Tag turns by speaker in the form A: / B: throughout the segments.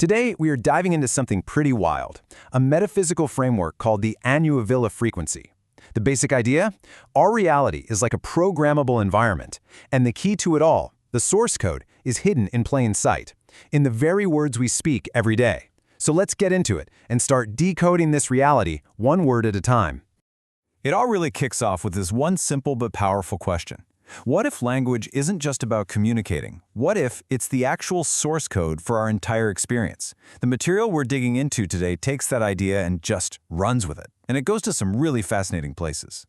A: Today, we are diving into something pretty wild, a metaphysical framework called the aeye.villas frequency. The basic idea? Our reality is like a programmable environment, and the key to it all, the source code, is hidden in plain sight, in the very words we speak every day. So let's get into it and start decoding this reality one word at a time.
B: It all really kicks off with this one simple but powerful question. What if language isn't just about communicating? What if it's the actual source code for our entire experience? The material we're digging into today takes that idea and just runs with it, and it goes to some really fascinating places.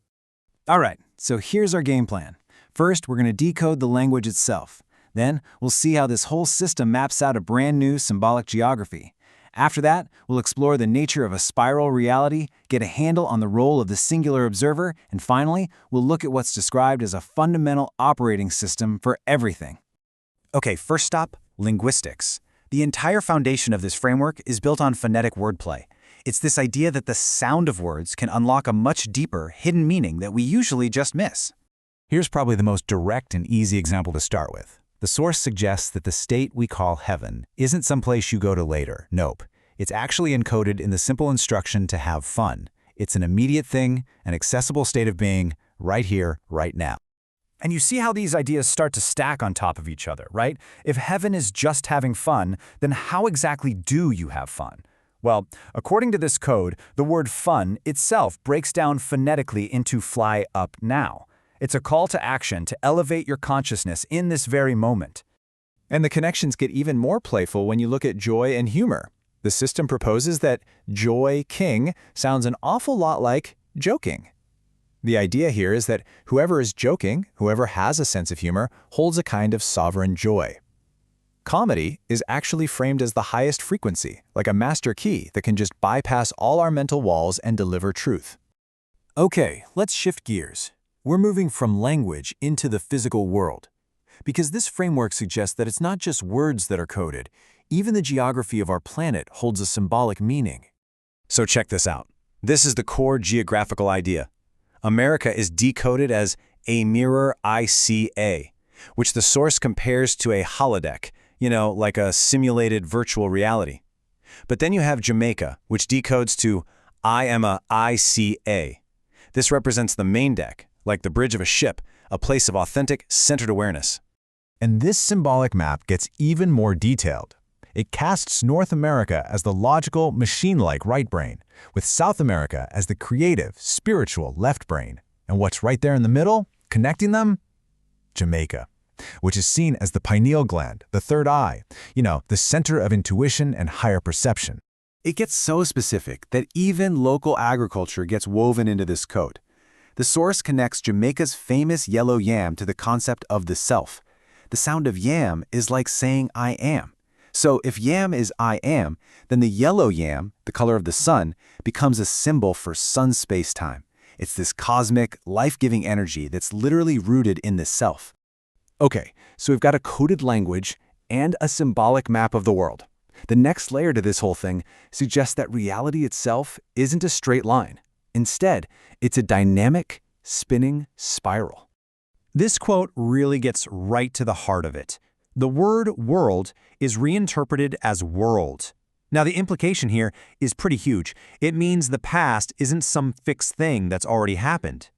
C: All right, so here's our game plan. First, we're going to decode the language itself. Then, we'll see how this whole system maps out a brand new symbolic geography. After that, we'll explore the nature of a spiral reality, get a handle on the role of the singular observer, and finally, we'll look at what's described as a fundamental operating system for everything. Okay, first stop, linguistics. The entire foundation of this framework is built on phonetic wordplay. It's this idea that the sound of words can unlock a much deeper, hidden meaning that we usually just miss.
B: Here's probably the most direct and easy example to start with. The source suggests that the state we call heaven isn't someplace you go to later. Nope. It's actually encoded in the simple instruction to have fun. It's an immediate thing, an accessible state of being, right here, right now.
C: And you see how these ideas start to stack on top of each other, right? If heaven is just having fun, then how exactly do you have fun? Well, according to this code, the word fun itself breaks down phonetically into fly up now. It's a call to action to elevate your consciousness in this very moment.
B: And the connections get even more playful when you look at joy and humor. The system proposes that joy king sounds an awful lot like joking. The idea here is that whoever is joking, whoever has a sense of humor, holds a kind of sovereign joy. Comedy is actually framed as the highest frequency, like a master key that can just bypass all our mental walls and deliver truth.
C: Okay, let's shift gears. We're moving from language into the physical world. Because this framework suggests that it's not just words that are coded, even the geography of our planet holds a symbolic meaning.
A: So check this out. This is the core geographical idea. America is decoded as a mirror ICA, which the source compares to a holodeck, like a simulated virtual reality. But then you have Jamaica, which decodes to I am a ICA. This represents the main deck, like the bridge of a ship, a place of authentic, centered awareness.
B: And this symbolic map gets even more detailed. It casts North America as the logical, machine-like right brain, with South America as the creative, spiritual left brain. And what's right there in the middle, connecting them? Jamaica, which is seen as the pineal gland, the third eye, the center of intuition and higher perception.
C: It gets so specific that even local agriculture gets woven into this code. The source connects Jamaica's famous yellow yam to the concept of the self. The sound of yam is like saying I am. So if yam is I am, then the yellow yam, the color of the sun, becomes a symbol for sun space-time. It's this cosmic, life-giving energy that's literally rooted in the self. Okay, so we've got a coded language and a symbolic map of the world. The next layer to this whole thing suggests that reality itself isn't a straight line. Instead, it's a dynamic, spinning spiral.
A: This quote really gets right to the heart of it. The word world is reinterpreted as world. Now, the implication here is pretty huge. It means the past isn't some fixed thing that's already happened.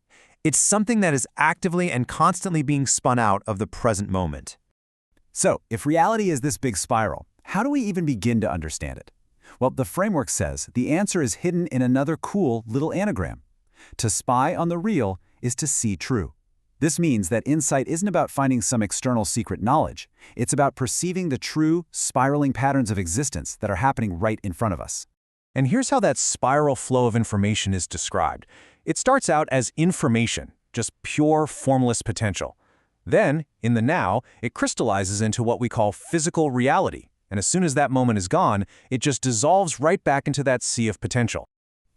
A: It's something that is actively and constantly being spun out of the present moment.
C: So, if reality is this big spiral, how do we even begin to understand it? Well, the framework says the answer is hidden in another cool little anagram. To spy on the real is to see true. This means that insight isn't about finding some external secret knowledge. It's about perceiving the true, spiraling patterns of existence that are happening right in front of us.
A: And here's how that spiral flow of information is described. It starts out as information, just pure, formless potential. Then, in the now, it crystallizes into what we call physical reality. And as soon as that moment is gone, it just dissolves right back into that sea of potential.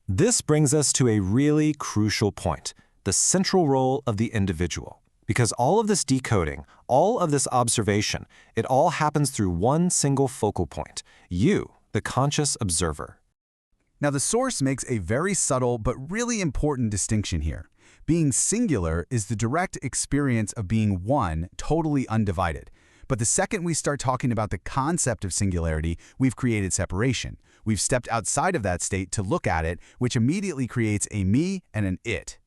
A: This brings us to a really crucial point, the central role of the individual. Because all of this decoding, all of this observation, it all happens through one single focal point, you, the conscious observer.
D: Now, the source makes a very subtle but really important distinction here. Being singular is the direct experience of being one, totally undivided. But the second we start talking about the concept of singularity, we've created separation. We've stepped outside of that state to look at it, which immediately creates a me and an it.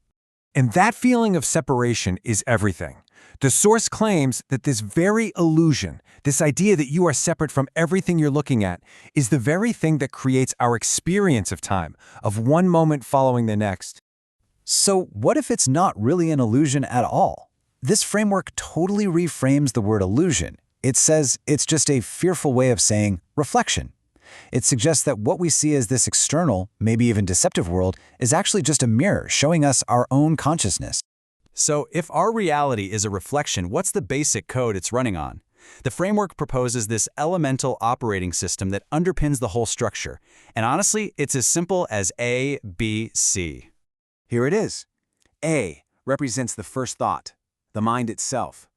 A: And that feeling of separation is everything. The source claims that this very illusion, this idea that you are separate from everything you're looking at, is the very thing that creates our experience of time, of one moment following the next.
B: So what if it's not really an illusion at all? This framework totally reframes the word illusion. It says it's just a fearful way of saying reflection. It suggests that what we see as this external, maybe even deceptive world is actually just a mirror showing us our own consciousness.
C: So if our reality is a reflection, what's the basic code it's running on? The framework proposes this elemental operating system that underpins the whole structure. And honestly, it's as simple as A, B, C.
B: Here it is. A represents the first thought, the mind itself.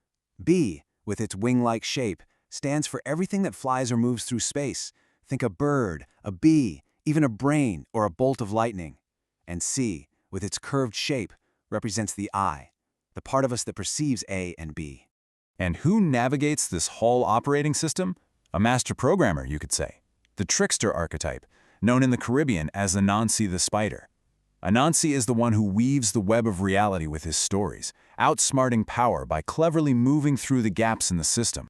B: B, with its wing-like shape, stands for everything that flies or moves through space. Think a bird, a bee, even a brain or a bolt of lightning. And C, with its curved shape, represents the eye, the part of us that perceives A and B.
A: And who navigates this whole operating system? A master programmer, you could say. The trickster archetype, known in the Caribbean as Anansi the spider. Anansi is the one who weaves the web of reality with his stories, outsmarting power by cleverly moving through the gaps in the system.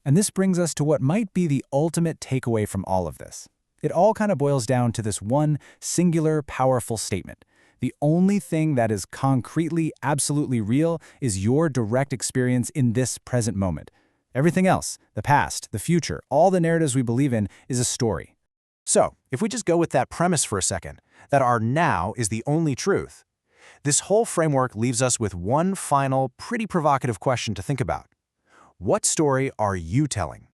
B: And this brings us to what might be the ultimate takeaway from all of this. It all kind of boils down to this one singular, powerful statement. The only thing that is concretely, absolutely real is your direct experience in this present moment. Everything else, the past, the future, all the narratives we believe in, is a story.
A: So, if we just go with that premise for a second, that our now is the only truth, this whole framework leaves us with one final, pretty provocative question to think about. What story are you telling?